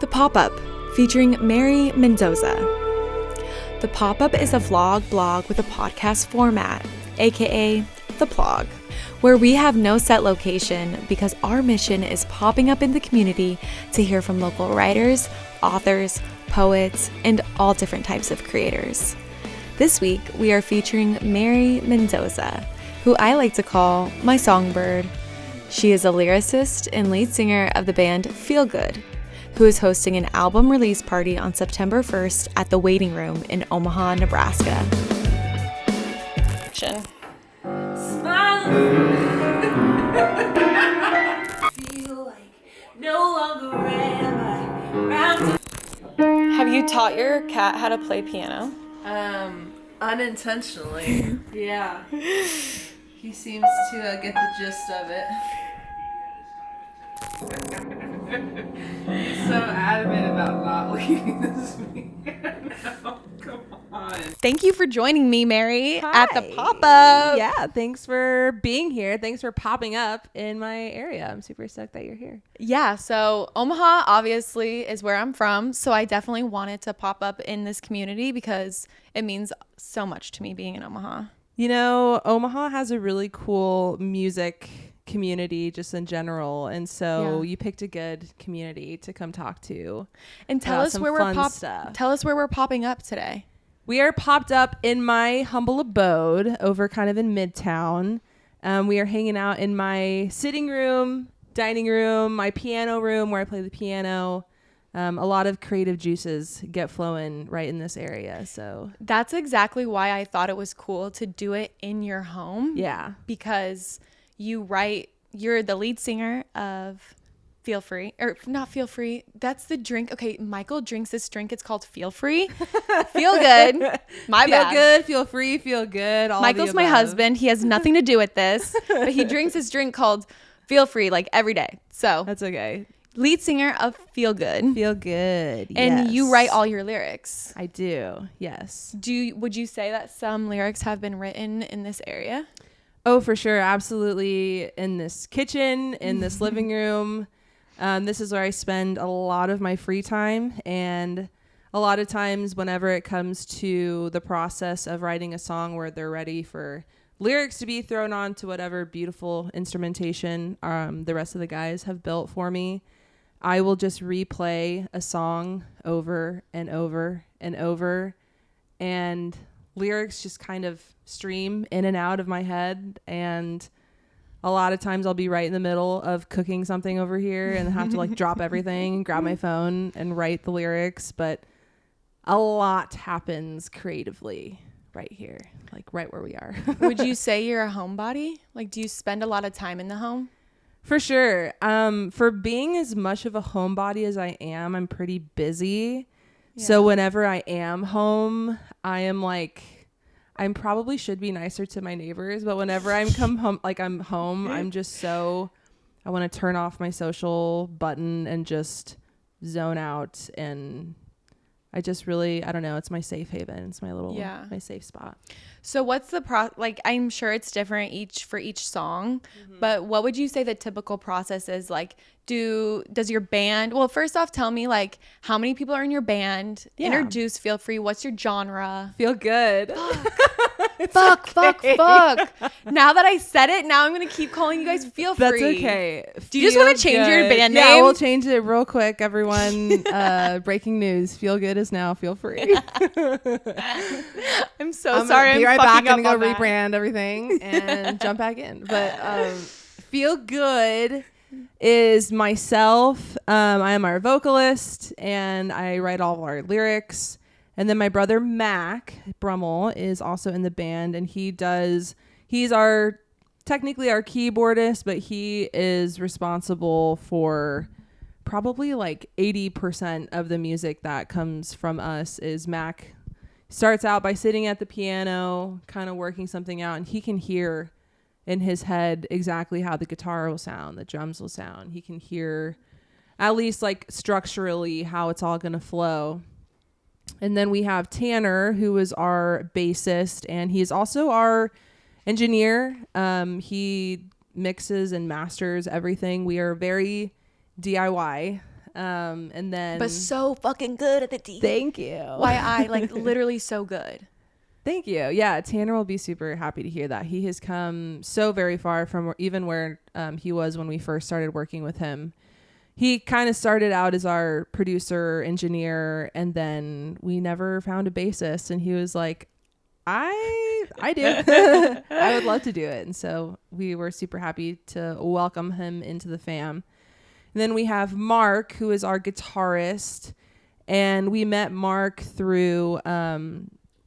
The Pop-Up, featuring Mary Mendoza. The Pop-Up is a vlog blog with a podcast format, aka the plog, where we have no set location because our mission is popping up in the community to hear from local writers, authors, poets, and all different types of creators. This week, we are featuring Mary Mendoza, who I like to call my Songbird. She is a lyricist and lead singer of the band Feel Good, who is hosting an album release party on September 1st at the Waiting Room in Omaha, Nebraska. Action. Feel like no longer am I. Have you taught your cat how to play piano? Unintentionally. Yeah. He seems to get the gist of it. He's so adamant about not leaving this weekend. Oh, come on. Thank you for joining me, Mary, Hi. at the Pop-Up. Yeah, thanks for being here. Thanks for popping up in my area. I'm super stoked that you're here. Yeah, so Omaha obviously is where I'm from, so I definitely wanted to pop up in this community because it means so much to me being in Omaha. You know, Omaha has a really cool music community just in general, and so you picked a good community to come talk to. And tell us where we're popping up today. We are popped up in my humble abode over kind of in Midtown. We are hanging out in my sitting room, dining room, my piano room where I play the piano. A lot of creative juices get flowing right in this area. So that's exactly why I thought it was cool to do it in your home. Yeah. Because you're the lead singer of Feel Free, or not Feel Free. That's the drink. Okay, Michael drinks this drink. It's called Feel Free. Feel good. My feel bad. good, feel free, feel good. All Michael's my husband. He has nothing to do with this, but he drinks this drink called Feel Free like every day. So that's okay. Lead singer of Feel Good. Feel good. And yes. you write all your lyrics. I do. Yes. Would you say that some lyrics have been written in this area? Oh, for sure. Absolutely. In this kitchen, in this living room. This is where I spend a lot of my free time. And a lot of times whenever it comes to the process of writing a song where they're ready for lyrics to be thrown on to whatever beautiful instrumentation the rest of the guys have built for me, I will just replay a song over and over and over. And lyrics just kind of stream in and out of my head, and a lot of times I'll be right in the middle of cooking something over here and have to like drop everything, grab my phone and write the lyrics. But a lot happens creatively right here, like right where we are. Would you say you're a homebody? Like, do you spend a lot of time in the home? For sure. For being as much of a homebody as I am, I'm pretty busy. Yeah. So whenever I am home, I probably should be nicer to my neighbors, but whenever I'm home, I'm just so, I want to turn off my social button and just zone out. And I just really, I don't know, it's my safe haven. It's my little, my safe spot. So what's the I'm sure it's different for each song, but what would you say the typical process is? Like, does your band, well, first off, tell me like how many people are in your band? Yeah. Introduce Feel Free. What's your genre? Feel good. Fuck. Now that I said it, now I'm going to keep calling you guys Feel Free. That's okay. Do you just want to change your band name? Yeah, we'll change it real quick, everyone. Breaking news. Feel Good is now Feel Free. I'm so sorry. I'm be right back. I'm going to go rebrand everything and jump back in. But Feel Good is myself. I am our vocalist and I write all of our lyrics. And then my brother Mac Brummel is also in the band, and he's technically our keyboardist, but he is responsible for probably like 80% of the music that comes from us. Is Mac starts out by sitting at the piano, kind of working something out, and he can hear in his head exactly how the guitar will sound, the drums will sound. He can hear at least like structurally how it's all going to flow. And then we have Tanner, who is our bassist, and he is also our engineer. He mixes and masters everything. We are very DIY. And then, but so fucking good at the D. thank you. Why I like literally so good. Thank you. Yeah, Tanner will be super happy to hear that. He has come so very far from even where he was when we first started working with him. He kind of started out as our producer, engineer, and then we never found a bassist. And he was like, I do. I would love to do it. And so we were super happy to welcome him into the fam. And then we have Mark, who is our guitarist. And we met Mark through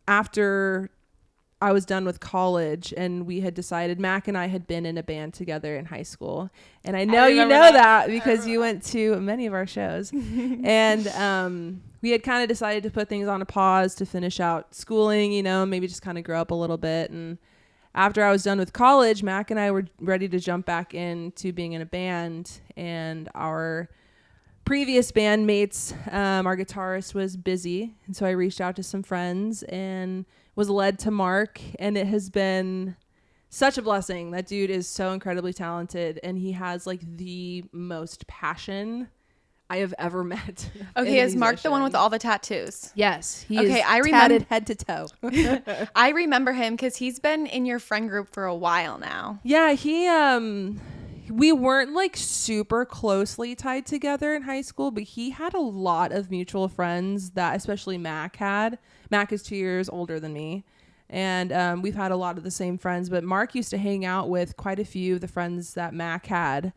after I was done with college, and we had decided, Mac and I had been in a band together in high school. And I know you know that because you went to many of our shows. And we had kind of decided to put things on a pause to finish out schooling, you know, maybe just kind of grow up a little bit. And after I was done with college, Mac and I were ready to jump back into being in a band. And our previous bandmates, our guitarist was busy. And so I reached out to some friends and was led to Mark. And it has been such a blessing. That dude is so incredibly talented. And he has like the most passion I have ever met. Okay, is Mark the one with all the tattoos? Yes. He Okay, is I remember tatted head to toe. I remember him because he's been in your friend group for a while now. Yeah, he we weren't like super closely tied together in high school, but he had a lot of mutual friends that especially Mac had. Mac is 2 years older than me. And we've had a lot of the same friends, but Mark used to hang out with quite a few of the friends that Mac had.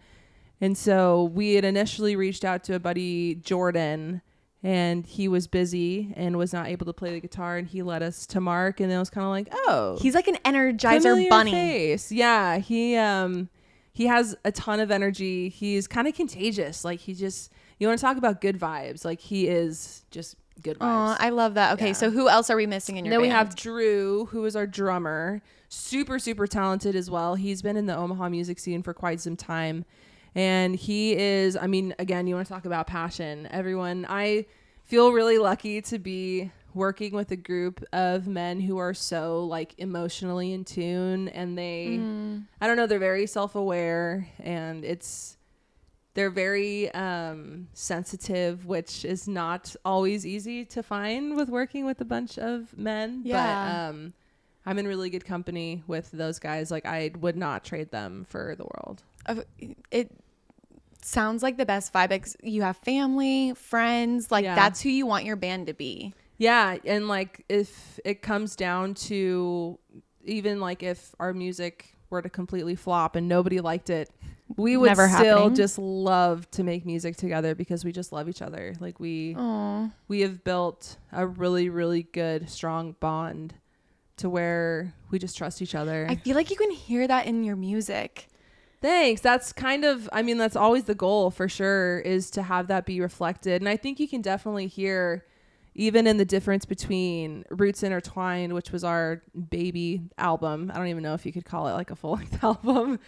And so we had initially reached out to a buddy, Jordan, and he was busy and was not able to play the guitar. And he led us to Mark, and it was kind of like, oh, he's like an Energizer bunny. Face. Yeah, he has a ton of energy. He's kind of contagious. Like you want to talk about good vibes. Like he is just good vibes. Oh, I love that. Okay, so who else are we missing in your band? Then we have Drew, who is our drummer. Super, super talented as well. He's been in the Omaha music scene for quite some time. And he is, I mean, again, you want to talk about passion. Everyone, I feel really lucky to be working with a group of men who are so like emotionally in tune, and I don't know, they're very self-aware, and they're very sensitive, which is not always easy to find with working with a bunch of men. Yeah. But I'm in really good company with those guys. Like I would not trade them for the world. It sounds like the best vibe. You have family, friends, like that's who you want your band to be. Yeah. And like if it comes down to even like if our music were to completely flop and nobody liked it, we would still just love to make music together because we just love each other. Like we have built a really, really good, strong bond to where we just trust each other. I feel like you can hear that in your music. Thanks. That's kind of, I mean, that's always the goal for sure, is to have that be reflected. And I think you can definitely hear, even in the difference between Roots Intertwined, which was our baby album. I don't even know if you could call it like a full-length album.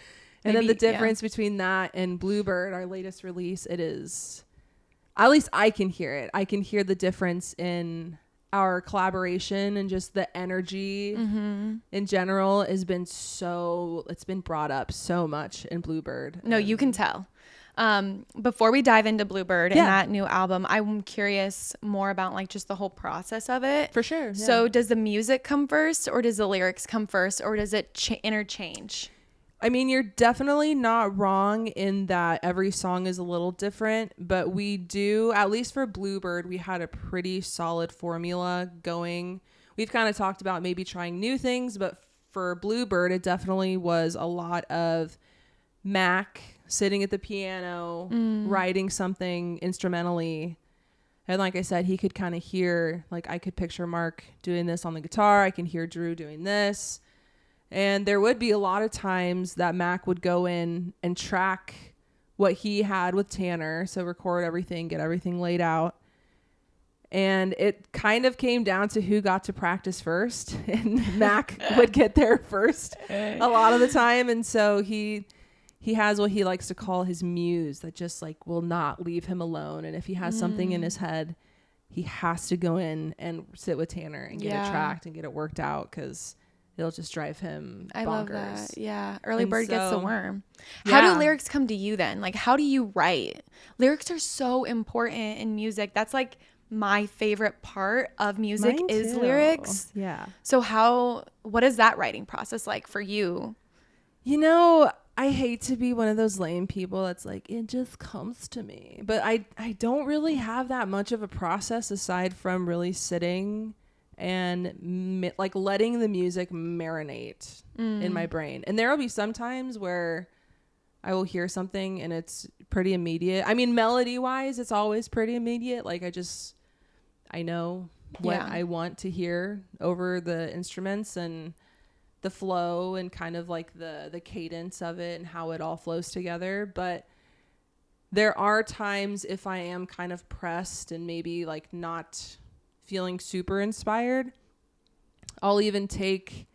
And then the difference between that and Bluebird, our latest release, it is, at least I can hear it. I can hear the difference in our collaboration, and just the energy in general has been it's been brought up so much in Bluebird. No, you can tell. Before we dive into Bluebird and that new album, I'm curious more about like just the whole process of it. For sure. Yeah. So does the music come first, or does the lyrics come first, or does it interchange? I mean, you're definitely not wrong in that every song is a little different, but we do, at least for Bluebird, we had a pretty solid formula going. We've kind of talked about maybe trying new things, but for Bluebird, it definitely was a lot of Mac sitting at the piano, writing something instrumentally. And like I said, he could kind of hear, like I could picture Mark doing this on the guitar. I can hear Drew doing this. And there would be a lot of times that Mac would go in and track what he had with Tanner. So record everything, get everything laid out. And it kind of came down to who got to practice first. And Mac would get there first a lot of the time. And so he has what he likes to call his muse that just like will not leave him alone. And if he has something in his head, he has to go in and sit with Tanner and get it tracked and get it worked out, because it'll just drive him bonkers. I love that. Yeah. Early And bird gets the so- worm. Yeah. How do lyrics come to you then? Like, how do you write? Lyrics are so important in music. That's like my favorite part of music Mine is too. lyrics. Yeah. So what is that writing process like for you? You know, I hate to be one of those lame people that's like, it just comes to me. But I don't really have that much of a process aside from really sitting and like letting the music marinate in my brain. And there will be some times where I will hear something and it's pretty immediate. I mean, melody wise, it's always pretty immediate. Like I know what I want to hear over the instruments and the flow and kind of like the cadence of it and how it all flows together. But there are times if I am kind of pressed and maybe like not feeling super inspired, I'll even take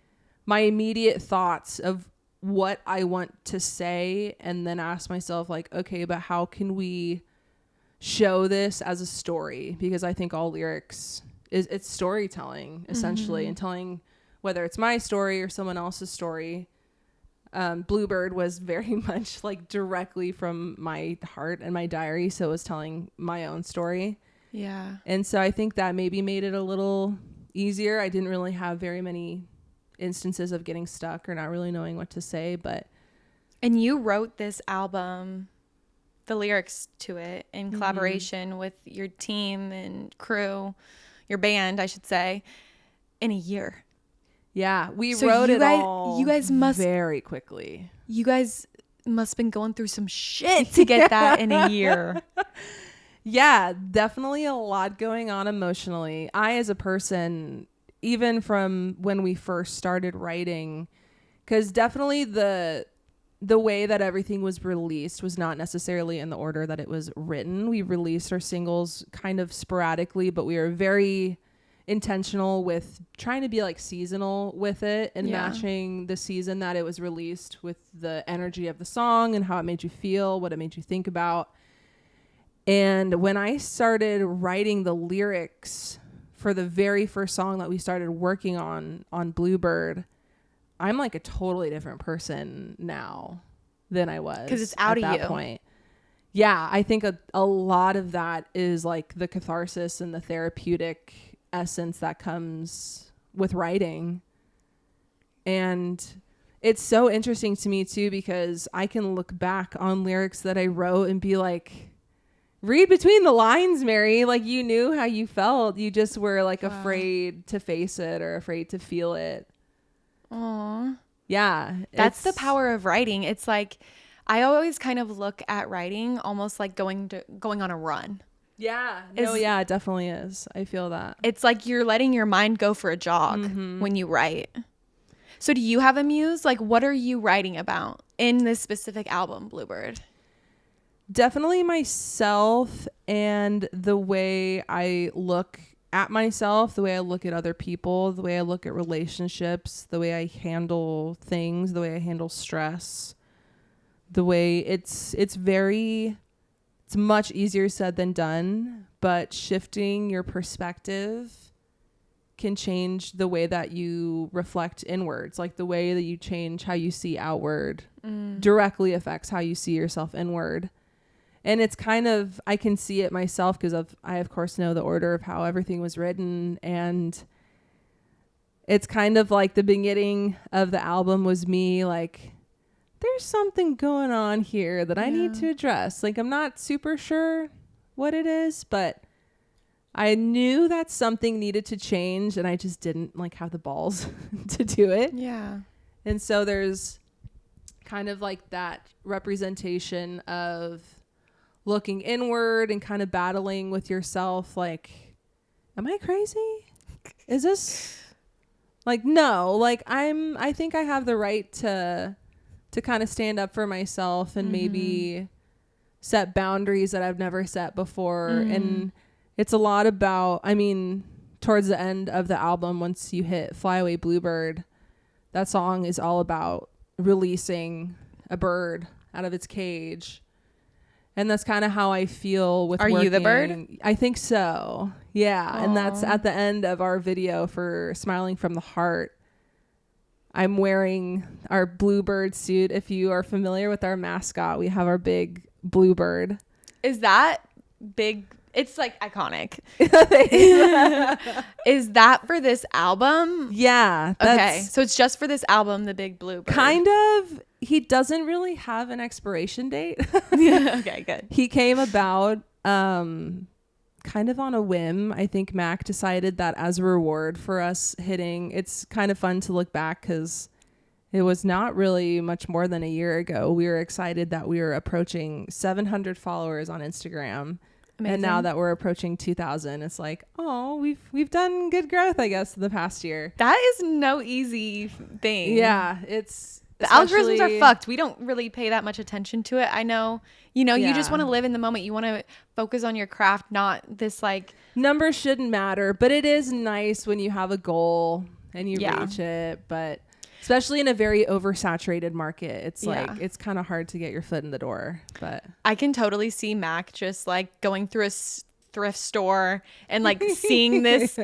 my immediate thoughts of what I want to say and then ask myself like, okay, but how can we show this as a story? Because I think all lyrics it's storytelling essentially, and telling whether it's my story or someone else's story. Bluebird was very much like directly from my heart and my diary, so it was telling my own story. Yeah. And so I think that maybe made it a little easier. I didn't really have very many instances of getting stuck or not really knowing what to say, but And you wrote this album, the lyrics to it, in collaboration with your team and crew, your band, I should say, in a year. yeah, we So wrote you it guys- all you guys must- very quickly. You guys must have been going through some shit to get that in a year. Yeah, definitely a lot going on emotionally. I, as a person, even from when we first started writing, because definitely the way that everything was released was not necessarily in the order that it was written. We released our singles kind of sporadically, but we were very intentional with trying to be like seasonal with it and matching the season that it was released with the energy of the song and how it made you feel, what it made you think about. And when I started writing the lyrics for the very first song that we started working on Bluebird, I'm like a totally different person now than I was. Because it's out at of that you. point. Yeah, I think a lot of that is like the catharsis and the therapeutic essence that comes with writing. And it's so interesting to me too, because I can look back on lyrics that I wrote and be like, read between the lines, Mary. Like, you knew how you felt. You just were like afraid to face it or afraid to feel it. Aww. Yeah. That's the power of writing. It's like, I always kind of look at writing almost like going on a run. Yeah. No, yeah, it definitely is. I feel that. It's like you're letting your mind go for a jog when you write. So do you have a muse? Like, what are you writing about in this specific album, Bluebird? Definitely myself and the way I look at myself, the way I look at other people, the way I look at relationships, the way I handle things, the way I handle stress, the way it's much easier said than done, but shifting your perspective can change the way that you reflect inwards. Like the way that you change how you see outward directly affects how you see yourself inward. And it's kind of, I can see it myself because I of course know the order of how everything was written. And it's kind of like the beginning of the album was me like, there's something going on here that I need to address. Like, I'm not super sure what it is, but I knew that something needed to change and I just didn't like have the balls to do it. Yeah. And so there's kind of like that representation of looking inward and kind of battling with yourself. Like, am I crazy? Is this like, no, like I think I have the right to kind of stand up for myself and maybe set boundaries that I've never set before. And it's a lot about, I mean, towards the end of the album, once you hit Fly Away Bluebird, that song is all about releasing a bird out of its cage. And that's kind of how I feel with Are you the bird? I think so. Yeah. Aww. And that's at the end of our video for Smiling from the Heart. I'm wearing our bluebird suit. If you are familiar with our mascot, we have our big bluebird. Is that big? It's like iconic. Is that for this album? Yeah. Okay. So it's just for this album, The Big Bluebird. Kind of. He doesn't really have an expiration date. Okay, good. He came about kind of on a whim. I think Mac decided that as a reward for us hitting, it's kind of fun to look back because it was not really much more than a year ago. We were excited that we were approaching 700 followers on Instagram. Amazing. And now that we're approaching 2,000, it's like, oh, we've done good growth, I guess, the past year. That is no easy thing. Yeah, it's the algorithms are fucked. We don't really pay that much attention to it. I know, you just want to live in the moment. You want to focus on your craft, not this like numbers shouldn't matter, but it is nice when you have a goal and you reach it. But especially in a very oversaturated market, it's like it's kind of hard to get your foot in the door. But I can totally see Mac just like going through a thrift store and like seeing this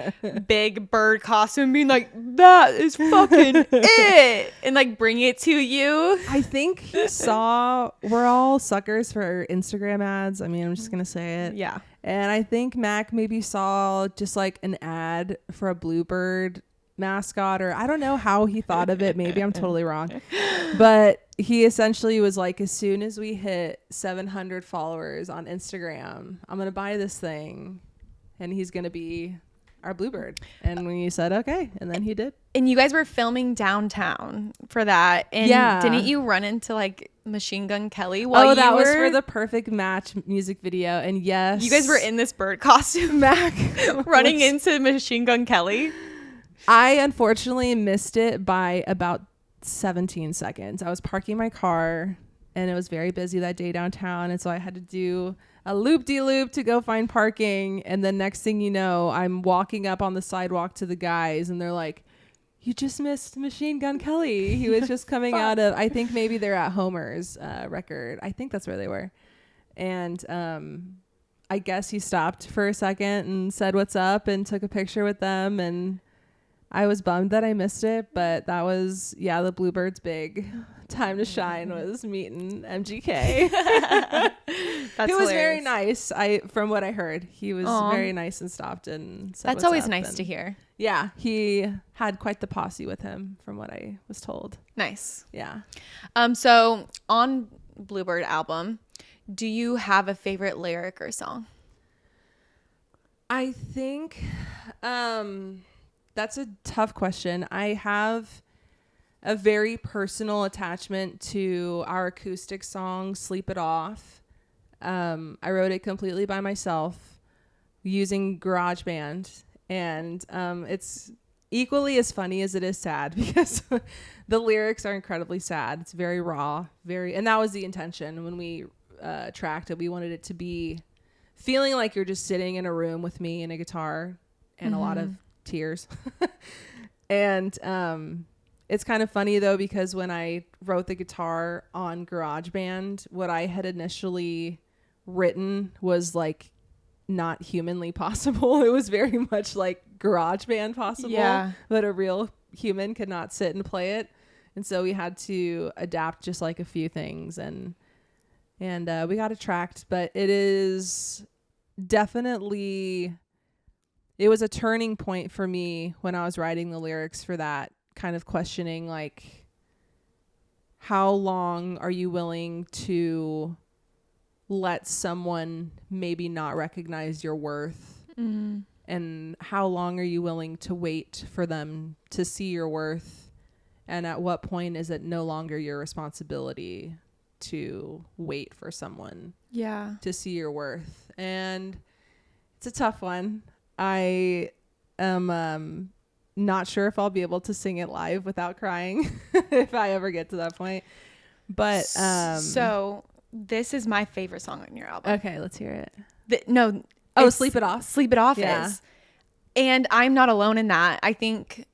big bird costume and being like, that is fucking it, and like bringing it to you. I think he saw, we're all suckers for Instagram ads. I mean, I'm just gonna say it. Yeah. And I think Mac maybe saw just like an ad for a bluebird mascot, or I don't know how he thought of it. Maybe I'm totally wrong, but he essentially was like, as soon as we hit 700 followers on Instagram, I'm gonna buy this thing and he's gonna be our bluebird. And when you said okay, and then he did. And you guys were filming downtown for that, and didn't you run into like Machine Gun Kelly while that was for the Perfect Match music video? And yes, you guys were in this bird costume, Mac, running into Machine Gun Kelly. I unfortunately missed it by about 17 seconds. I was parking my car and it was very busy that day downtown. And so I had to do a loop-de-loop to go find parking. And then next thing you know, I'm walking up on the sidewalk to the guys and they're like, you just missed Machine Gun Kelly. He was just coming out of, I think maybe they're at Homer's record. I think that's where they were. And I guess he stopped for a second and said what's up and took a picture with them. And I was bummed that I missed it, but that was, the Bluebird's big time to shine was meeting MGK. That's He was hilarious. very nice. From what I heard, he was very nice and stopped and said That's what's always up. nice And to hear. yeah, he had quite the posse with him from what I was told. Nice. Yeah. So on Bluebird album, do you have a favorite lyric or song? I think that's a tough question. I have a very personal attachment to our acoustic song, Sleep It Off. I wrote it completely by myself using GarageBand. And it's equally as funny as it is sad because the lyrics are incredibly sad. It's very raw, and that was the intention when we tracked it. We wanted it to be feeling like you're just sitting in a room with me and a guitar and a lot of tears. And it's kind of funny though, because when I wrote the guitar on GarageBand, what I had initially written was like not humanly possible. It was very much like GarageBand possible, but a real human could not sit and play it. And so we had to adapt just like a few things, and we got it tracked. But it is definitely, it was a turning point for me when I was writing the lyrics for that, kind of questioning like, how long are you willing to let someone maybe not recognize your worth? And how long are you willing to wait for them to see your worth? And at what point is it no longer your responsibility to wait for someone to see your worth? And it's a tough one. I am not sure if I'll be able to sing it live without crying if I ever get to that point. But so this is my favorite song on your album. Okay, let's hear it. Sleep It Off. Sleep It Off is. And I'm not alone in that. I think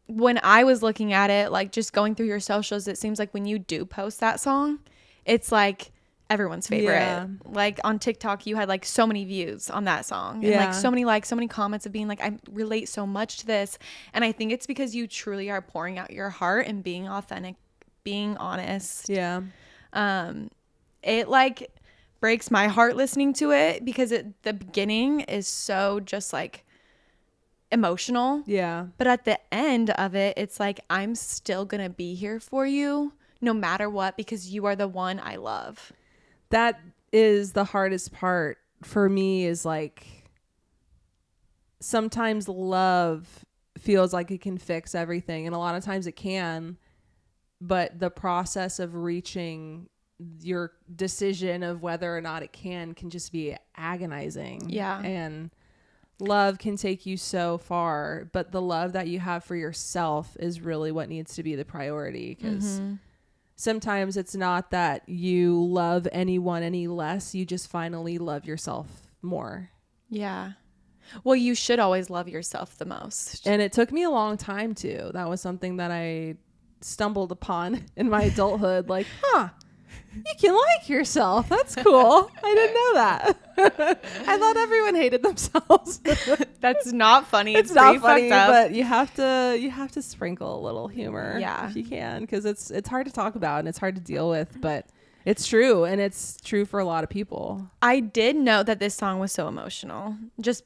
when I was looking at it, like just going through your socials, it seems like when you do post that song, it's like everyone's favorite. Yeah. Like on TikTok, you had like so many views on that song and like so many likes, so many comments of being like, I relate so much to this. And I think it's because you truly are pouring out your heart and being authentic, being honest. Yeah. It like breaks my heart listening to it because the beginning is so just like emotional. Yeah. But at the end of it, it's like, I'm still going to be here for you no matter what, because you are the one I love. That is the hardest part for me, is like sometimes love feels like it can fix everything. And a lot of times it can, but the process of reaching your decision of whether or not it can just be agonizing. Yeah. And love can take you so far, but the love that you have for yourself is really what needs to be the priority, because sometimes it's not that you love anyone any less. You just finally love yourself more. Yeah. Well, you should always love yourself the most. And it took me a long time too. That was something that I stumbled upon in my adulthood. Like, you can like yourself. That's cool. I didn't know that. I thought everyone hated themselves. That's not funny. It's not pretty funny, fucked up. but you have to sprinkle a little humor, Yeah, if you can, because it's hard to talk about and it's hard to deal with, but it's true, and it's true for a lot of people. I did know that this song was so emotional. Just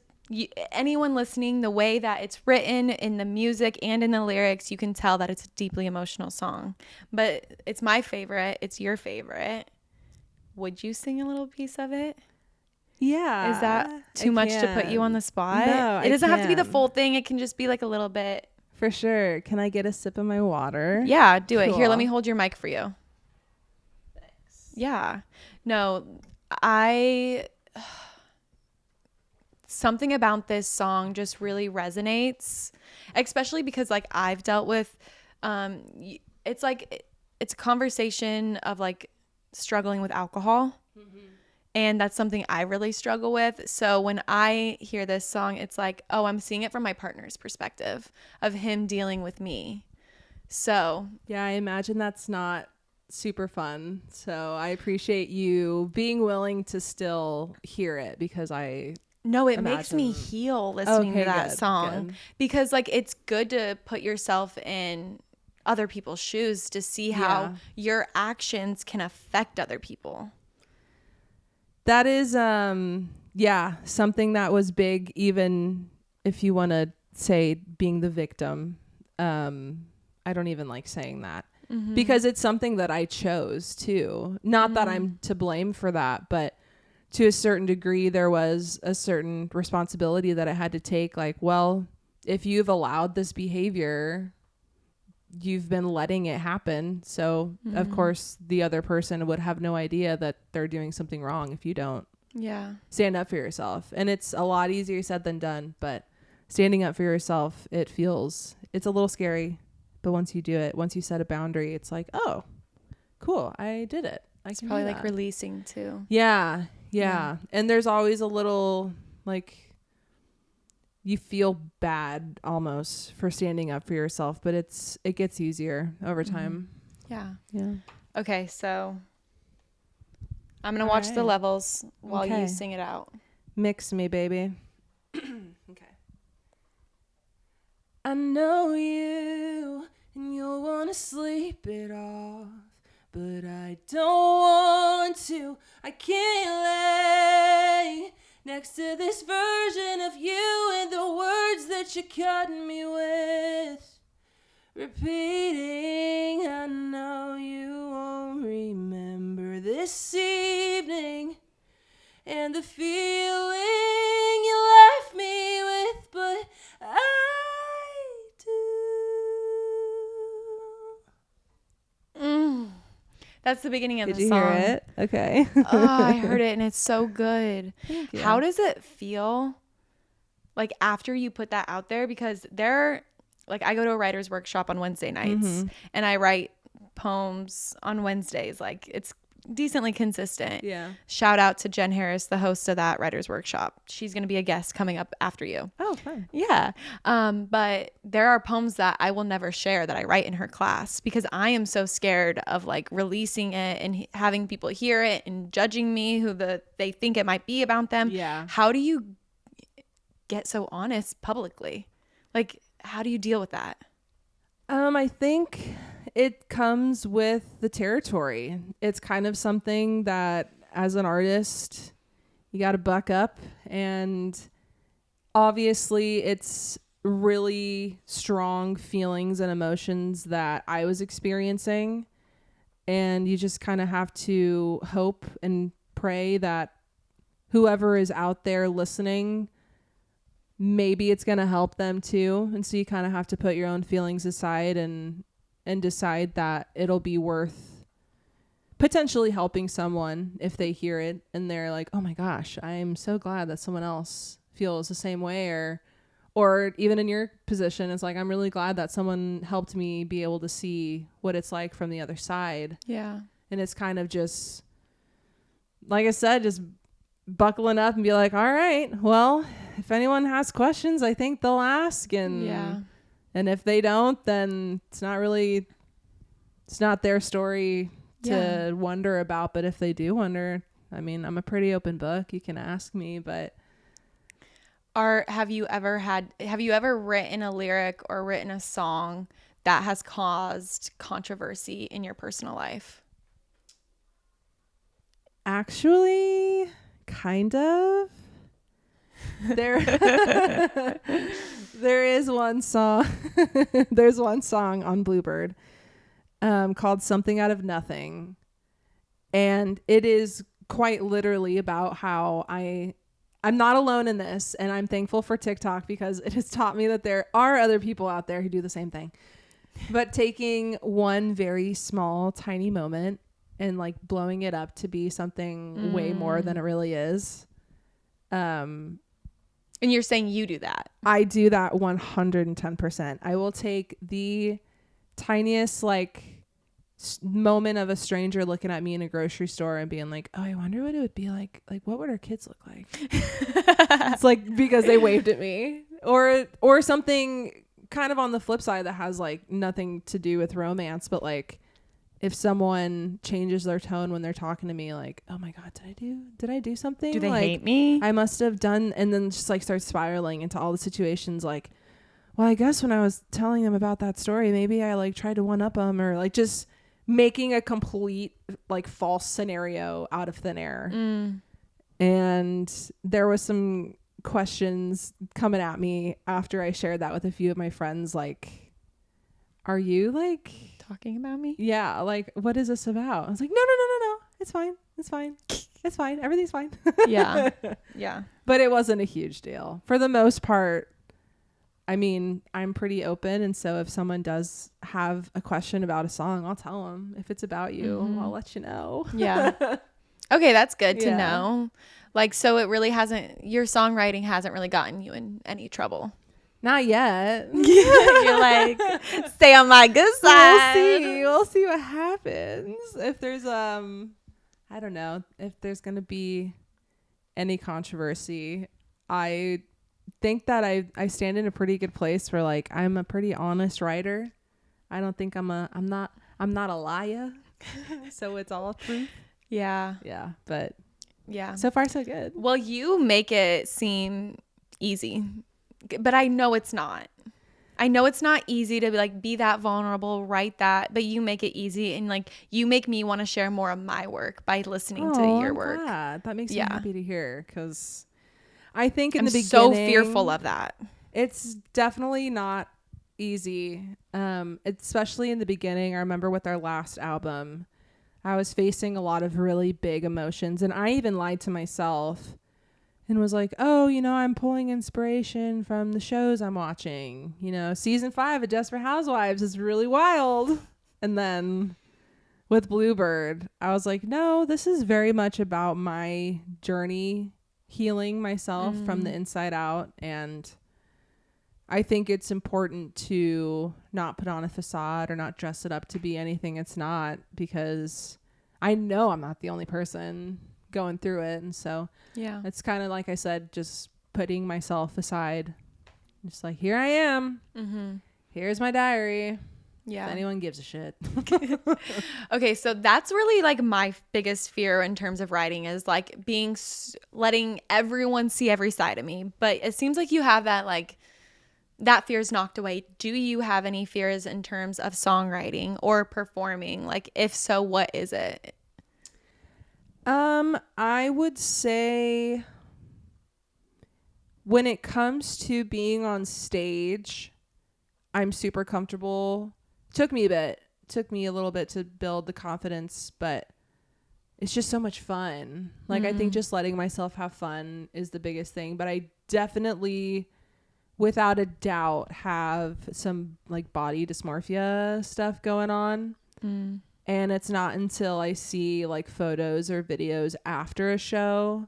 anyone listening, the way that it's written in the music and in the lyrics, you can tell that it's a deeply emotional song. But it's my favorite. It's your favorite. Would you sing a little piece of it? Yeah. Is that too much to put you on the spot? No, it doesn't have to be the full thing. It can just be like a little bit. For sure. Can I get a sip of my water? Yeah, do it. Cool. Here, let me hold your mic for you. Thanks. Yeah. No, something about this song just really resonates, especially because like I've dealt with, it's like, it's a conversation of like struggling with alcohol. And that's something I really struggle with. So when I hear this song, it's like, oh, I'm seeing it from my partner's perspective of him dealing with me. So yeah, I imagine that's not super fun. So I appreciate you being willing to still hear it, because it makes me heal listening to that song. Good. Because like it's good to put yourself in other people's shoes to see how your actions can affect other people. That is, something that was big, even if you want to say being the victim. I don't even like saying that, because it's something that I chose too. Not that I'm to blame for that, but to a certain degree, there was a certain responsibility that I had to take. Like, well, if you've allowed this behavior, you've been letting it happen. So of course the other person would have no idea that they're doing something wrong if you don't stand up for yourself. And it's a lot easier said than done, but standing up for yourself, it's a little scary, but once you do it, once you set a boundary, it's like, oh, cool, I did it. It's probably like releasing too. Yeah. And there's always a little like, you feel bad almost for standing up for yourself, but it gets easier over time. Yeah. Okay, so I'm gonna watch the levels while you sing it out. Mix me, baby. Okay. I know you, and you'll wanna sleep it off, but I don't want to. I can't lay next to this version of you and the words that you cut me with. Repeating, I know you won't remember this evening and the feeling you left me with, but I do. That's the beginning of Did the you song. hear it? Okay. Oh, I heard it and it's so good. Thank you. How does it feel like after you put that out there? Because I go to a writer's workshop on Wednesday nights and I write poems on Wednesdays. Like it's decently consistent. Yeah. Shout out to Jen Harris, the host of that writer's workshop. She's going to be a guest coming up after you. Oh, fun. Yeah. But there are poems that I will never share that I write in her class because I am so scared of like releasing it and having people hear it and judging me they think it might be about them. Yeah. How do you get so honest publicly? Like, how do you deal with that? I think it comes with the territory. It's kind of something that as an artist, you got to buck up, and obviously it's really strong feelings and emotions that I was experiencing, and you just kind of have to hope and pray that whoever is out there listening, maybe it's going to help them too. And so you kind of have to put your own feelings aside and decide that it'll be worth potentially helping someone if they hear it and they're like, oh my gosh, I'm so glad that someone else feels the same way. Or even in your position, it's like, I'm really glad that someone helped me be able to see what it's like from the other side. Yeah. And it's kind of just, like I said, just buckling up and be like, all right, well, if anyone has questions, I think they'll ask. And if they don't, then it's not their story to wonder about. But if they do wonder, I mean, I'm a pretty open book. You can ask me, but have you ever written a lyric or written a song that has caused controversy in your personal life? Actually, kind of. There is one song. There's one song on Bluebird called Something Out of Nothing. And it is quite literally about how I'm not alone in this, and I'm thankful for TikTok because it has taught me that there are other people out there who do the same thing. But taking one very small, tiny moment and like blowing it up to be something way more than it really is. And you're saying you do that? I do that 110%. I will take the tiniest like moment of a stranger looking at me in a grocery store and being like, oh, I wonder what it would be like what would our kids look like? It's like because they waved at me, or something kind of on the flip side that has like nothing to do with romance, but like if someone changes their tone when they're talking to me, like, oh my God, did I do something? Do they like, hate me? I must have done, and then just like start spiraling into all the situations like, well, I guess when I was telling them about that story, maybe I like tried to one up them, or like just making a complete like false scenario out of thin air. And there was some questions coming at me after I shared that with a few of my friends, like, are you like talking about me? Yeah, like, what is this about? I was like, no, it's fine, everything's fine. Yeah. But it wasn't a huge deal for the most part. I mean, I'm pretty open, and so if someone does have a question about a song, I'll tell them. If it's about you, I'll let you know. Yeah. Okay, that's good to know. Like, so it really your songwriting hasn't really gotten you in any trouble. Not yet. You're like, stay on my good side. We'll see what happens. If there's I don't know, if there's gonna be any controversy, I think that I stand in a pretty good place where like I'm a pretty honest writer. I don't think I'm not a liar. So it's all truth. Yeah. Yeah, but yeah. So far so good. Well, you make it seem easy, but I know it's not. I know it's not easy to like be that vulnerable, write that, but you make it easy, and like you make me want to share more of my work by listening to your work. Glad. That makes me happy to hear, because I think in the beginning, so fearful of that. It's definitely not easy. Especially in the beginning. I remember with our last album, I was facing a lot of really big emotions, and I even lied to myself and was like, oh, I'm pulling inspiration from the shows I'm watching. Season 5 of Desperate Housewives is really wild. And then with Bluebird, I was like, no, this is very much about my journey healing myself from the inside out. And I think it's important to not put on a facade or not dress it up to be anything it's not, because I know I'm not the only person going through it. And so Yeah. it's kind of like I said, just putting myself aside. Just like, here I am. Mm-hmm. Here's my diary. Yeah. If anyone gives a shit. Okay, so that's really like my biggest fear in terms of writing is like letting everyone see every side of me. But it seems like you have that, like, that fear is knocked away. Do you have any fears in terms of songwriting or performing? Like, if so, what is it? I would say when it comes to being on stage, I'm super comfortable. Took me a little bit to build the confidence, but it's just so much fun. Like, I think just letting myself have fun is the biggest thing, but I definitely, without a doubt, have some like body dysmorphia stuff going on. And it's not until I see like photos or videos after a show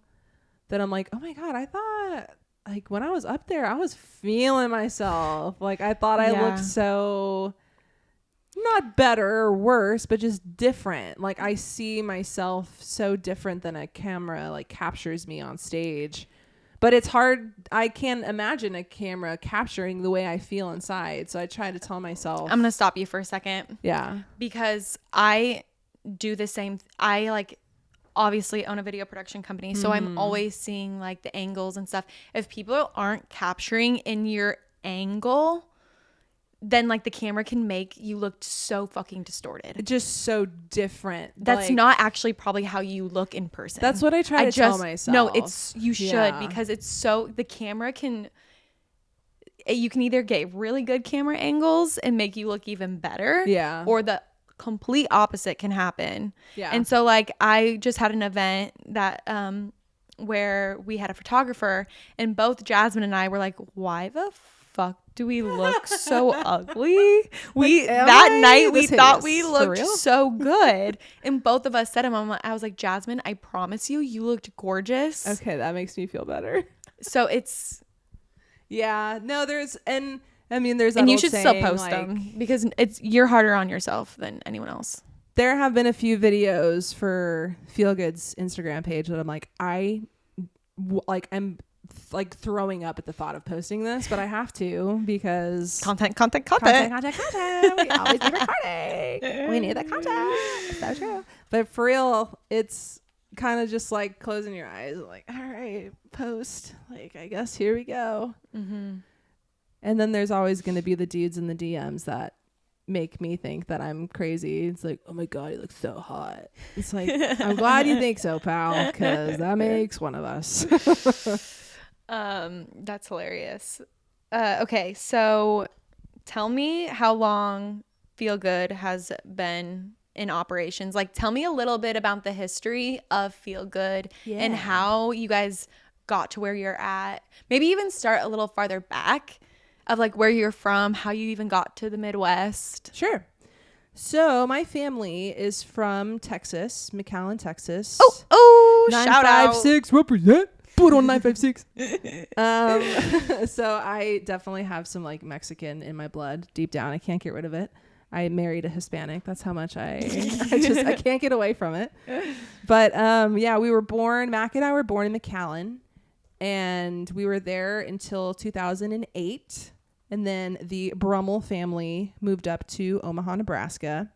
that I'm like, oh my God, I thought like when I was up there, I was feeling myself. Like, I thought I looked so not better or worse, but just different. Like, I see myself so different than a camera like captures me on stage. But it's hard. I can't imagine a camera capturing the way I feel inside. So I try to tell myself. I'm going to stop you for a second. Yeah. Because I do the same. I like obviously own a video production company. So I'm always seeing like the angles and stuff. If people aren't capturing in your angle, then like the camera can make you look so fucking distorted. Just so different. That's like, not actually probably how you look in person. That's what I try to tell myself. No, you should, because it's so, the camera you can either get really good camera angles and make you look even better. Yeah. Or the complete opposite can happen. Yeah. And so like I just had an event that where we had a photographer, and both Jasmine and I were like, why the fuck do we look so ugly? That night we thought we looked so good, and both of us said them. I was like, Jasmine, I promise you looked gorgeous. Okay, that makes me feel better. So it's there's that and you should saying, still post them, because you're harder on yourself than anyone else. There have been a few videos for Feel Good's Instagram page that I'm like, I'm like throwing up at the thought of posting this, but I have to, because content. We always be recording. We need the content. So true. But for real, it's kind of just like closing your eyes, like, all right, post. Like, I guess here we go. Mm-hmm. And then there's always going to be the dudes in the DMs that make me think that I'm crazy. It's like, oh my God, he looks so hot. It's like, I'm glad you think so, pal, because that makes one of us. That's hilarious. Okay, so tell me how long Feel Good has been in operations. Like, tell me a little bit about the history of Feel Good and how you guys got to where you're at. Maybe even start a little farther back of like where you're from, how you even got to the Midwest. Sure. So my family is from Texas, McAllen, Texas. Oh, shout out. 956 represent. Put on 956. So I definitely have some like Mexican in my blood deep down. I can't get rid of it. I married a Hispanic. That's how much I can't get away from it. But we were born, Mac and I were born in McAllen, and we were there until 2008. And then the Brummel family moved up to Omaha, Nebraska.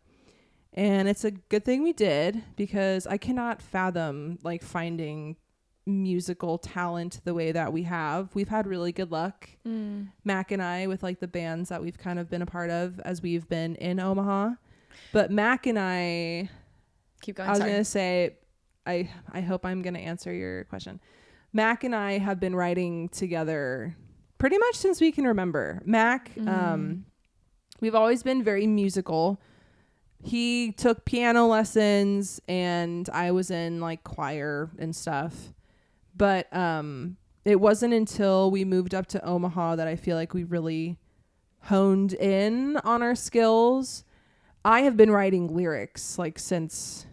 And it's a good thing we did, because I cannot fathom like finding musical talent the way that we have. We've had really good luck, Mac and I, with like the bands that we've kind of been a part of as we've been in Omaha. But Mac and I, keep going. I was going to say, I hope I'm going to answer your question. Mac and I have been writing together pretty much since we can remember. Mac, we've always been very musical. He took piano lessons, and I was in like choir and stuff. But it wasn't until we moved up to Omaha that I feel like we really honed in on our skills. I have been writing lyrics like since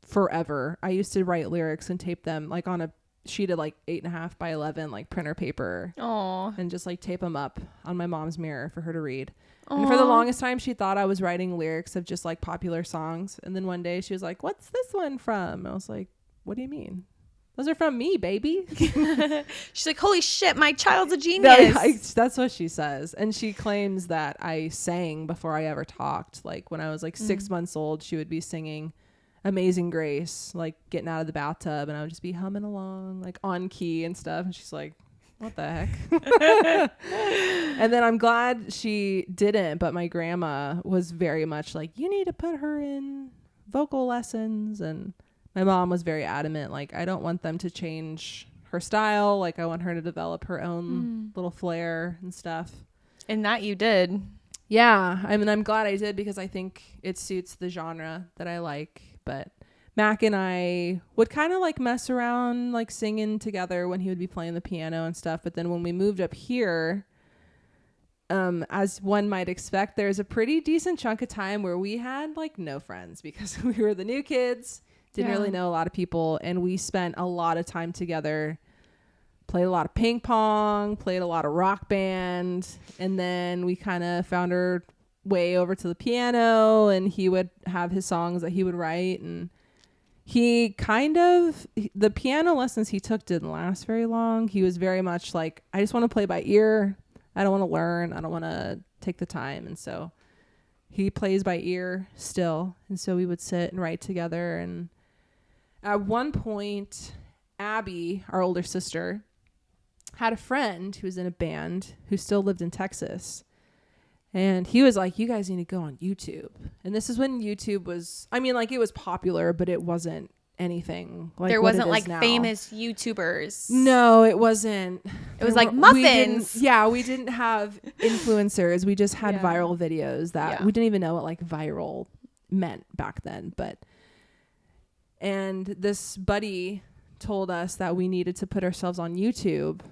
forever. I used to write lyrics and tape them like on a sheeted like 8.5 by 11 like printer paper. Aww. And just like tape them up on my mom's mirror for her to read. And for the longest time, she thought I was writing lyrics of just like popular songs. And then one day she was like, "What's this one from?" I was like, "What do you mean? Those are from me, baby." She's like, "Holy shit, my child's a genius." No, that's what she says. And she claims that I sang before I ever talked. Like when I was like 6 months old, she would be singing Amazing Grace, like getting out of the bathtub, and I would just be humming along like on key and stuff. And she's like, "What the heck?" And then I'm glad she didn't, but my grandma was very much like, "You need to put her in vocal lessons." And my mom was very adamant, like, "I don't want them to change her style. Like, I want her to develop her own little flair and stuff." And that you did. Yeah. I mean, I'm glad I did because I think it suits the genre that I like. But Mac and I would kind of like mess around, like singing together when he would be playing the piano and stuff. But then when we moved up here, as one might expect, there's a pretty decent chunk of time where we had like no friends because we were the new kids, didn't really know a lot of people. And we spent a lot of time together, played a lot of ping pong, played a lot of rock band. And then we kind of found our way over to the piano, and he would have his songs that he would write. And the piano lessons he took didn't last very long. He was very much like, "I just want to play by ear. I don't want to learn. I don't want to take the time." And so he plays by ear still. And so we would sit and write together. And at one point, Abby, our older sister, had a friend who was in a band who still lived in Texas. And he was like, "You guys need to go on YouTube." And this is when YouTube was, I mean, like, it was popular, but it wasn't anything like there wasn't like now. famous YouTubers. No, it wasn't. It was like muffins. We didn't have influencers. We just had viral videos that we didn't even know what like viral meant back then. And this buddy told us that we needed to put ourselves on YouTube.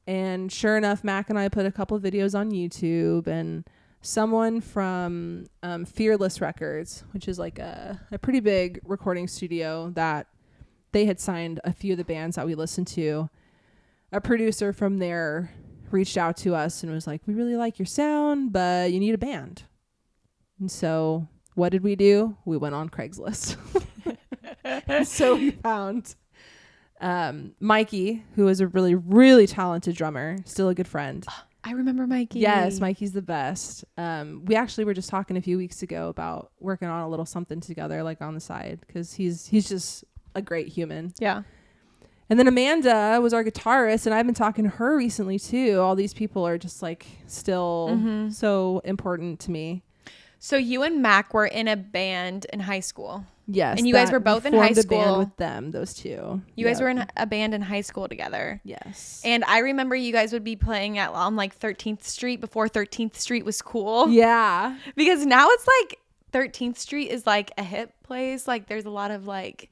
And sure enough, Mac and I put a couple of videos on YouTube, and someone from Fearless Records, which is like a pretty big recording studio that they had signed a few of the bands that we listened to. A producer from there reached out to us and was like, "We really like your sound, but you need a band." And so what did we do? We went on Craigslist. So we found Mikey, who is a really, really talented drummer, still a good friend. I remember Mikey. Yes, Mikey's the best. We actually were just talking a few weeks ago about working on a little something together, like on the side, because he's just a great human. Yeah. And then Amanda was our guitarist, and I've been talking to her recently too. All these people are just like still so important to me. So you and Mac were in a band in high school. Yes. And you guys were both in high school. A band with them, those two. You guys were in a band in high school together. Yes. And I remember you guys would be playing on like 13th Street before 13th Street was cool. Yeah. Because now it's like 13th Street is like a hip place. Like there's a lot of like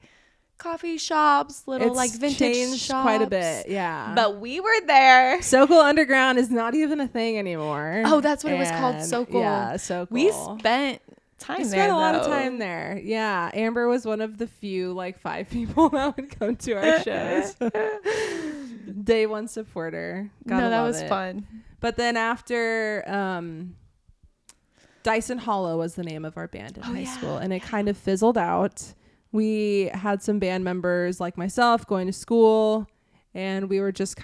coffee shops, little like vintage changed shops. Quite a bit. Yeah. But we were there. Sokol Underground is not even a thing anymore. Oh, that's what it was called. Sokol. Yeah, Sokol. We spent time there. A lot of time there. Yeah. Amber was one of the few like 5 people that would come to our shows. Day one supporter. That was fun. But then after Dyson Hollow was the name of our band in high school, and it kind of fizzled out. We had some band members like myself going to school, and we were just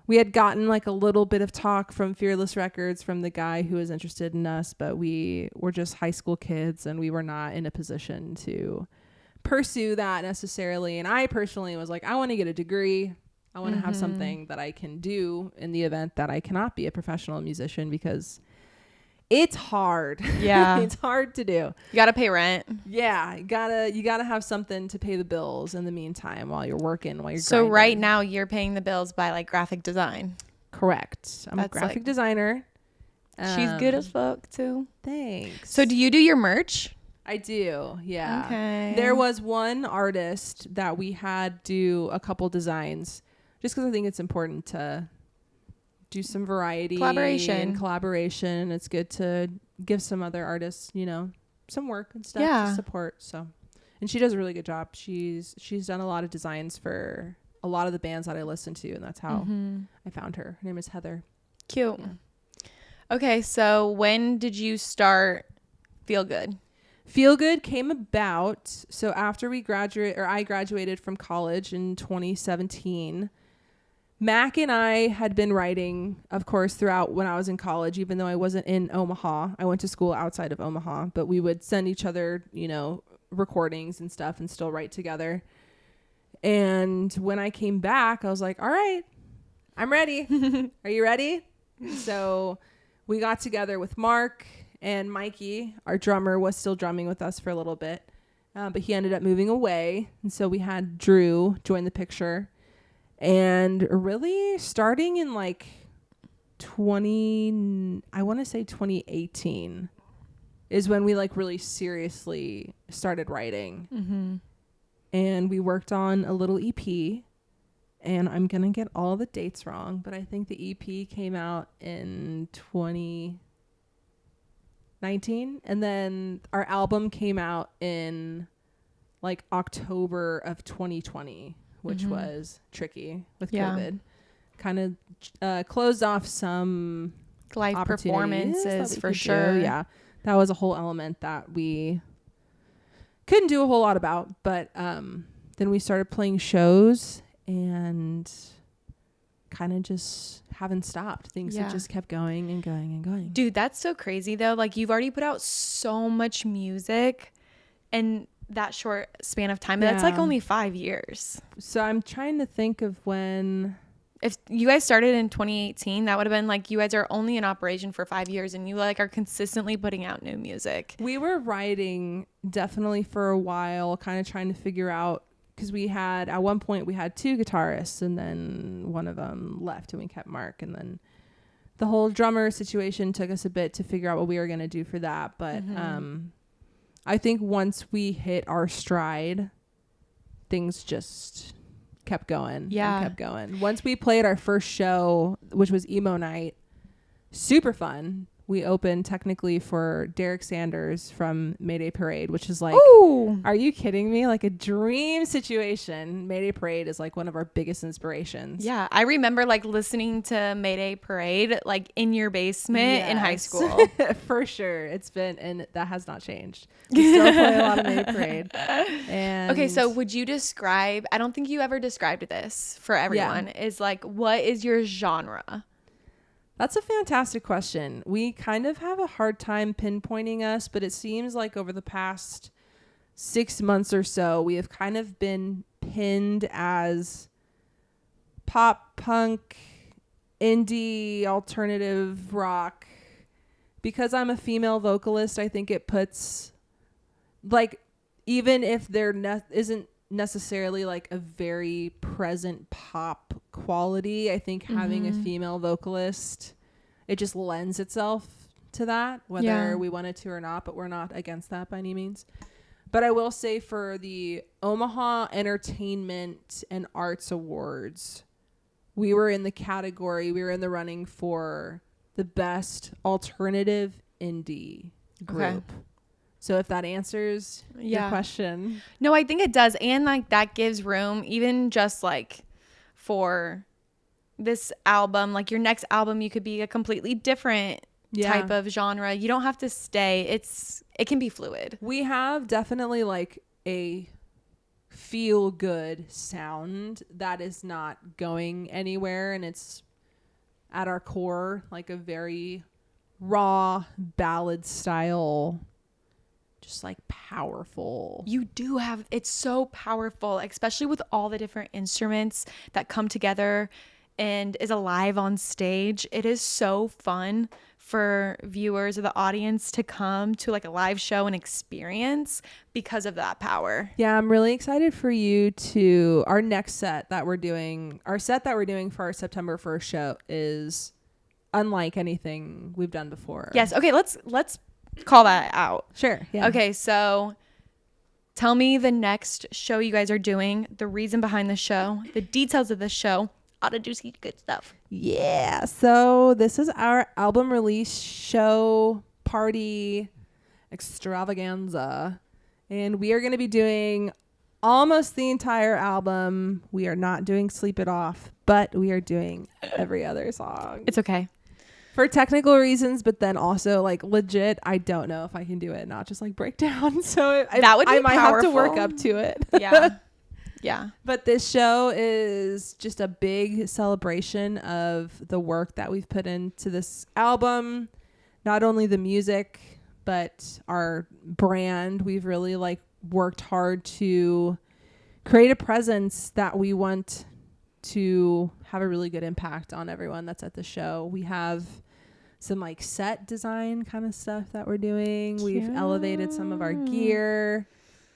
we had gotten like a little bit of talk from Fearless Records from the guy who was interested in us, but we were just high school kids and we were not in a position to pursue that necessarily. And I personally was like, I want to get a degree. I want to have something that I can do in the event that I cannot be a professional musician, because it's hard. Yeah. It's hard to do. You got to pay rent. Yeah. You gotta have something to pay the bills in the meantime while you're working, while you're So grinding. right now you're paying the bills by like graphic design. Correct. I'm a graphic designer. She's good as fuck too. Thanks. So do you do your merch? I do. Yeah. Okay. There was one artist that we had do a couple designs, just because I think it's important to do some variety, collaboration. It's good to give some other artists, some work and stuff to support. So, and she does a really good job. She's done a lot of designs for a lot of the bands that I listen to, and that's how I found her. Her name is Heather. Cute. Yeah. Okay, so when did you start Feel Good? Feel Good came about, so after I graduated from college in 2017. Mac and I had been writing, of course, throughout when I was in college, even though I wasn't in Omaha. I went to school outside of Omaha, but we would send each other, recordings and stuff and still write together. And when I came back, I was like, all right, I'm ready. Are you ready? So we got together with Mark, and Mikey, our drummer, was still drumming with us for a little bit, but he ended up moving away. And so we had Drew join the picture. And really starting in like 2018 is when we like really seriously started writing. Mm-hmm. And we worked on a little EP, and I'm going to get all the dates wrong, but I think the EP came out in 2019. And then our album came out in like October of 2020. Which was tricky with COVID. Kind of closed off some live performances for sure. Yeah, that was a whole element that we couldn't do a whole lot about. But then we started playing shows and kind of just haven't stopped. Things have just kept going and going and going. Dude, that's so crazy though. Like you've already put out so much music and that short span of time. That's like only 5 years. So I'm trying to think of when. If you guys started in 2018, that would have been like you guys are only in operation for 5 years and you like are consistently putting out new music. We were writing definitely for a while, kind of trying to figure out, because at one point we had 2 guitarists and then one of them left and we kept Mark, and then the whole drummer situation took us a bit to figure out what we were going to do for that. But I think once we hit our stride, things just kept going. Yeah. And kept going. Once we played our first show, which was Emo Night, super fun. We opened technically for Derek Sanders from Mayday Parade, which is like, ooh, are you kidding me? Like a dream situation. Mayday Parade is like one of our biggest inspirations. Yeah, I remember like listening to Mayday Parade like in your basement in high school. For sure. It's been, and that has not changed. We still play a lot of Mayday Parade. And okay, so would you describe, I don't think you ever described this for everyone, is like, what is your genre? That's a fantastic question. We kind of have a hard time pinpointing us, but it seems like over the past 6 months or so, we have kind of been pinned as pop, punk, indie, alternative rock. Because I'm a female vocalist, I think it puts, like, even if there isn't necessarily like a very present pop quality, I think having a female vocalist, it just lends itself to that, whether we wanted to or not, but we're not against that by any means. But I will say for the Omaha Entertainment and Arts Awards, we were in the running for the best alternative indie group. Okay. So if that answers your question. No, I think it does. And like that gives room even just like for this album, like your next album, you could be a completely different type of genre. You don't have to stay. It can be fluid. We have definitely like a feel good sound that is not going anywhere. And it's at our core, like a very raw ballad style, just like powerful. You do have, it's so powerful, especially with all the different instruments that come together and is alive on stage. It is so fun for viewers or the audience to come to like a live show and experience because of that power. Yeah, I'm really excited for you to, our next set that we're doing, for our September 1st show is unlike anything we've done before. Yes. Okay, let's call that out. Sure. Yeah. Okay, so tell me the next show you guys are doing, the reason behind the show, the details of the show, all the juicy good stuff. Yeah. So this is our album release show party extravaganza. And we are going to be doing almost the entire album. We are not doing Sleep It Off, but we are doing every other song. It's okay. For technical reasons, but then also like legit, I don't know if I can do it, not just like break down. So that would be I might have to work powerful. up to it. Yeah. Yeah. But this show is just a big celebration of the work that we've put into this album. Not only the music, but our brand. We've really like worked hard to create a presence that we want to have a really good impact on everyone that's at the show. We have some like set design kind of stuff that we're doing. Cute. We've elevated some of our gear.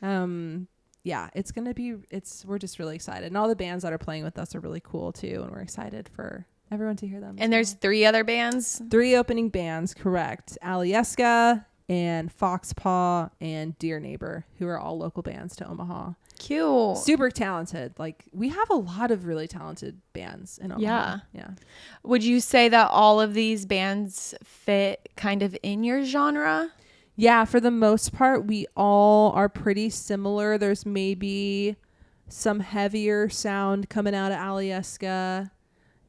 Yeah, we're just really excited. And all the bands that are playing with us are really cool too. And we're excited for everyone to hear them. And there's 3 other bands. 3 opening bands, correct. Alyeska and Foxpaw and Dear Neighbor, who are all local bands to Omaha. Cute. Super talented. Like we have a lot of really talented bands in Omaha. Yeah. Would you say that all of these bands fit kind of in your genre? Yeah, for the most part, we all are pretty similar. There's maybe some heavier sound coming out of Alyeska.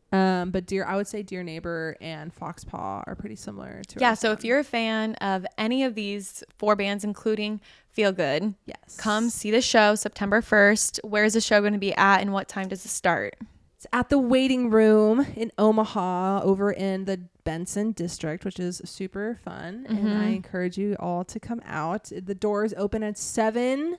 But I would say Dear Neighbor and Foxpaw are pretty similar to Yeah, our so sound. if you're a fan of any of these 4 bands, including Feel Good, yes, come see the show September 1st. Where is the show going to be at and what time does it start? It's at the Waiting Room in Omaha over in the Benson district, which is super fun. And I encourage you all to come out. The doors open at 7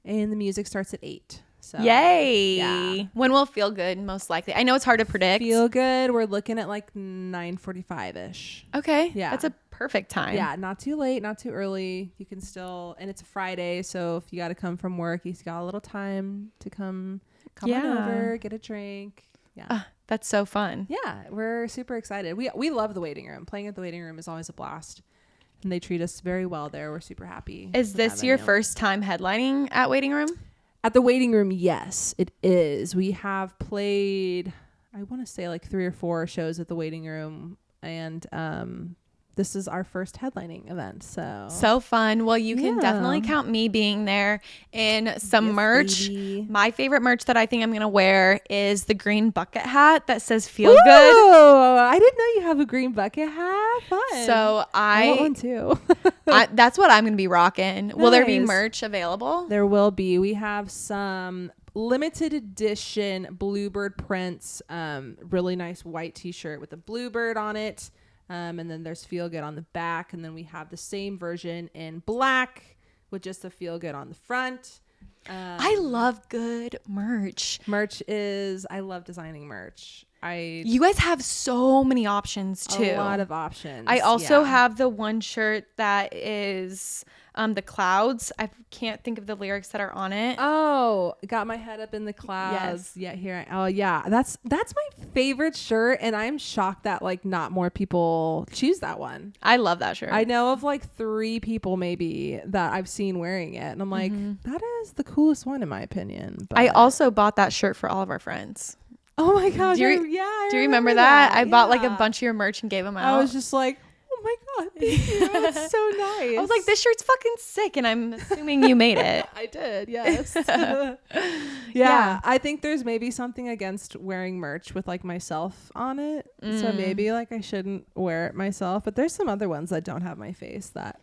and the music starts at 8. So Yay. yeah. When will Feel Good most likely? I know it's hard to predict. Feel Good, we're looking at like 9:45ish. Okay. Yeah. That's a perfect time. Yeah, not too late, not too early. You can still, and it's a Friday, so if you got to come from work, you got a little time to come on over, get a drink. Yeah. That's so fun. Yeah, we're super excited. We love the Waiting Room. Playing at the Waiting Room is always a blast. And they treat us very well there. We're super happy. Is this your first time headlining at Waiting Room? At the Waiting Room, yes, it is. We have played, I want to say like 3 or 4 shows at the Waiting Room. And this is our first headlining event. So Fun. Well, you can definitely count me being there in some merch. Baby. My favorite merch that I think I'm going to wear is the green bucket hat that says Feel Ooh, Good. I didn't know you have a green bucket hat. Fun. So I want one too. that's what I'm going to be rocking. Will there be Nice. merch available? There will be. We have some limited edition bluebird prints, really nice white t-shirt with a bluebird on it. And then there's Feel Good on the back. And then we have the same version in black with just the Feel Good on the front. I love good merch. I love designing merch. You guys have so many options too. A lot of options. I also have the one shirt that is the clouds. I can't think of the lyrics that are on it. Oh, got my head up in the clouds. Yes. Yeah, yeah. That's my favorite shirt, and I'm shocked that like not more people choose that one. I love that shirt. I know of like 3 people maybe that I've seen wearing it, and I'm like, that is the coolest one in my opinion. But I also bought that shirt for all of our friends. oh my god, Do you, I do you remember that? I bought like a Yeah. bunch of your merch and gave them out. I was just like, oh my god, thank you. That's so nice. I was like, this shirt's fucking sick, and I'm assuming you made it. I did, yes. Yeah. I think there's maybe something against wearing merch with like myself on it. So maybe like I shouldn't wear it myself. But there's some other ones that don't have my face that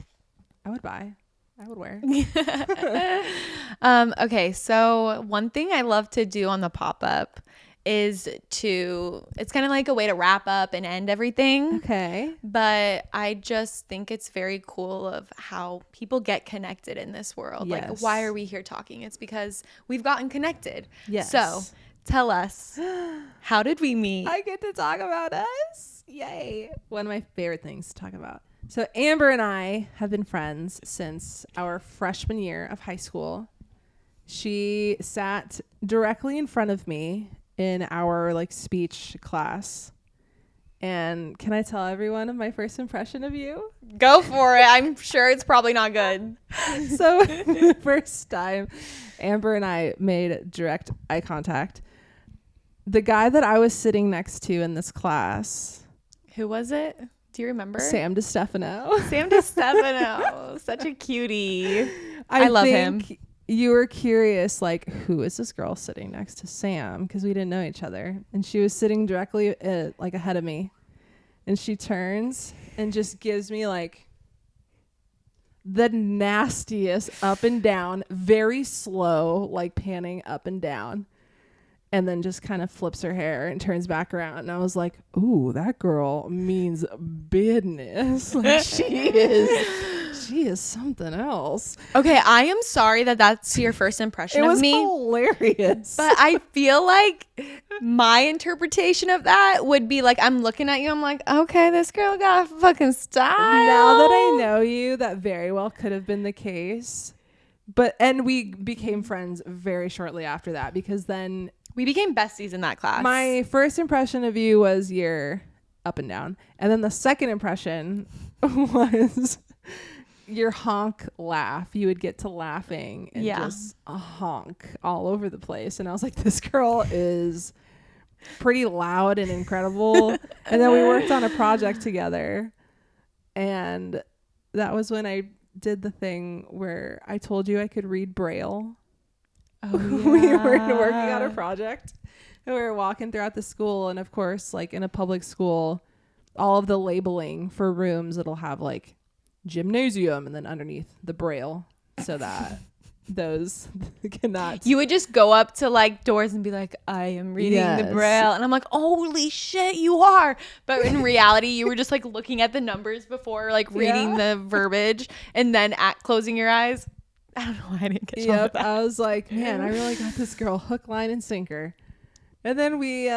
I would buy. I would wear. Okay, so one thing I love to do on the pop-up is it's kind of like a way to wrap up and end everything. Okay. But I just think it's very cool of how people get connected in this world. Yes. Like, why are we here talking? It's because we've gotten connected. Yes. So tell us, how did we meet? I get to talk about us. Yay. One of my favorite things to talk about. So Amber and I have been friends since our freshman year of high school. She sat directly in front of me in our like speech class. And can I tell everyone of my first impression of you? Go for it. I'm sure it's probably not good. So the first time Amber and I made direct eye contact, the guy that I was sitting next to in this class, Who was it? Do you remember? Sam DiStefano. Sam DiStefano. Such a cutie. I love him. you were curious, like, who is this girl sitting next to Sam? Because we didn't know each other. And she was sitting directly like ahead of me. And she turns and just gives me like the nastiest up and down, very slow, like panning up and down. And then just kind of flips her hair and turns back around. And I was like, ooh, that girl means business. Like she is something else. Okay, I am sorry that that's your first impression of me. It was hilarious. But I feel like my interpretation of that would be like, I'm looking at you, I'm like, okay, this girl got fucking style. Now that I know you, that very well could have been the case. And we became friends very shortly after that, because then we became besties in that class. My first impression of you was you're up and down. And then the second impression was your honk laugh. You would get to laughing and just a honk all over the place. And I was like, this girl is pretty loud and incredible. And then we worked on a project together. And that was when I did the thing where I told you I could read Braille. Oh, yeah. We were working on a project and we were walking throughout the school, and of course, like in a public school, all of the labeling for rooms, it'll have like gymnasium and then underneath the Braille, so that those cannot. You would just go up to like doors and be like, I am reading the Braille, and I'm like, holy shit, you are. But in reality, you were just like looking at the numbers before like reading the verbiage, and then closing your eyes. I don't know why I didn't catch on with that. I was like, man, I really got this girl hook, line, and sinker. And then we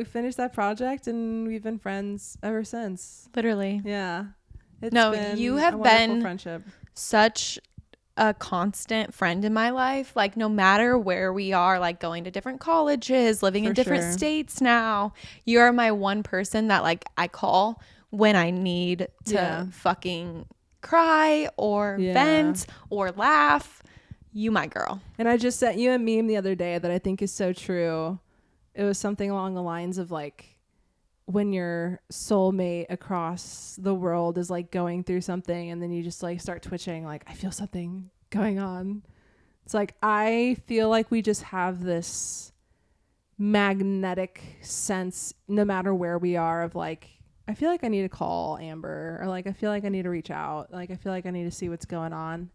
finished that project, and we've been friends ever since. Literally. Yeah. You have been friendship. Such a constant friend in my life. Like, no matter where we are, like going to different colleges, living in different states now, you are my one person that like I call when I need to fucking cry or vent or laugh. You my girl. And I just sent you a meme the other day that I think is so true. It was something along the lines of like, when your soulmate across the world is like going through something, and then you just like start twitching, like, I feel something going on. It's like, I feel like we just have this magnetic sense no matter where we are of like, I feel like I need to call Amber, or like I feel like I need to reach out, like I feel like I need to see what's going on.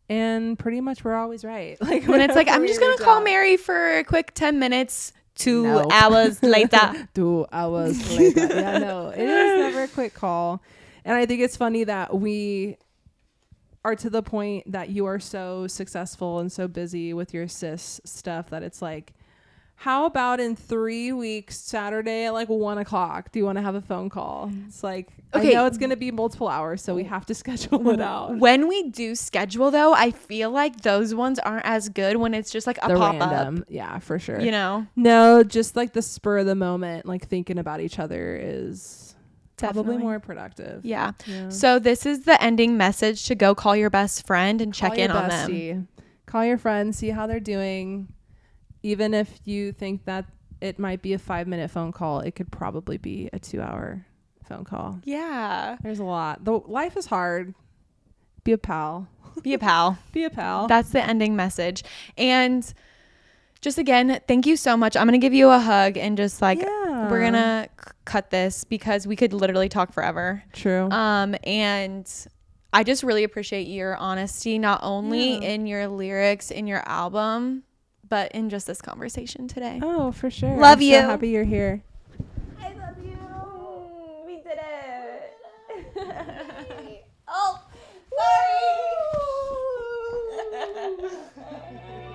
And pretty much we're always right. Like when it's like, I'm just gonna call Mary for a quick 10 minutes. 2 hours later. 2 hours later. Yeah, no, it is never a quick call. And I think it's funny that we are to the point that you are so successful and so busy with your cis stuff that it's like, how about in 3 weeks, Saturday at like 1 o'clock, do you want to have a phone call? It's like, okay. I know it's going to be multiple hours, so we have to schedule it out. When we do schedule, though, I feel like those ones aren't as good when it's just like a pop-up. Yeah, for sure. You know? No, just like the spur of the moment, like thinking about each other is probably more productive. Yeah. So this is the ending message to go call your best friend and check in on them. Call your friends, see how they're doing. Even if you think that it might be a 5-minute phone call, it could probably be a 2-hour phone call. Yeah. There's a lot. Life is hard. Be a pal. Be a pal. Be a pal. That's the ending message. And just again, thank you so much. I'm going to give you a hug and just like, we're going to cut this because we could literally talk forever. True. And I just really appreciate your honesty, not only in your lyrics, in your album, but in just this conversation today. Oh, for sure. Love you. So happy you're here. I love you. We did it. Oh, sorry.